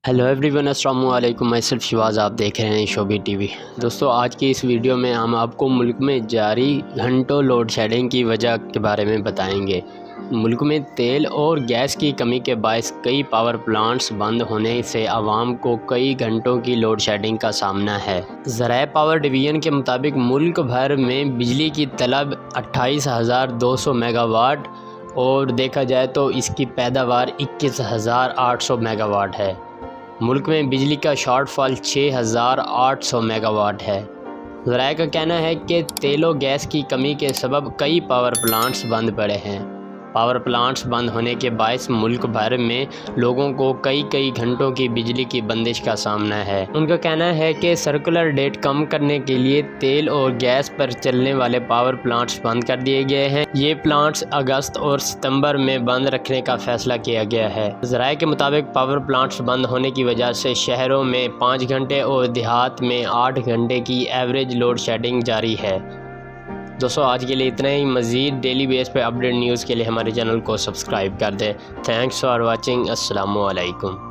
Hello every one, السلام علیکم۔ میں صرف شواز، آپ دیکھ رہے ہیں شوبی ٹی وی۔ دوستو، آج کی اس ویڈیو میں ہم آپ کو ملک میں جاری گھنٹوں لوڈ شیڈنگ کی وجہ کے بارے میں بتائیں گے۔ ملک میں تیل اور گیس کی کمی کے باعث کئی پاور پلانٹس بند ہونے سے عوام کو کئی گھنٹوں کی لوڈ شیڈنگ کا سامنا ہے۔ ذرائع پاور ڈویژن کے مطابق ملک بھر میں بجلی کی طلب 28,200 میگا واٹ اور دیکھا جائے تو اس کی پیداوار 21,800 میگا واٹ ہے۔ ملک میں بجلی کا شارٹ فال 6,800 میگا واٹ ہے۔ ذرائع کا کہنا ہے کہ تیل و گیس کی کمی کے سبب کئی پاور پلانٹس بند پڑے ہیں۔ پاور پلانٹس بند ہونے کے باعث ملک بھر میں لوگوں کو کئی گھنٹوں کی بجلی کی بندش کا سامنا ہے۔ ان کا کہنا ہے کہ سرکولر ڈیٹ کم کرنے کے لیے تیل اور گیس پر چلنے والے پاور پلانٹس بند کر دیے گئے ہیں۔ یہ پلانٹس اگست اور ستمبر میں بند رکھنے کا فیصلہ کیا گیا ہے۔ ذرائع کے مطابق پاور پلانٹس بند ہونے کی وجہ سے شہروں میں 5 گھنٹے اور دیہات میں 8 گھنٹے کی ایوریج لوڈ شیڈنگ جاری ہے۔ دوستو، آج کے لیے اتنا ہی۔ مزید ڈیلی بیس پہ اپڈیٹ نیوز کے لیے ہمارے چینل کو سبسکرائب کر دیں۔ Thanks for watching. السلام علیکم۔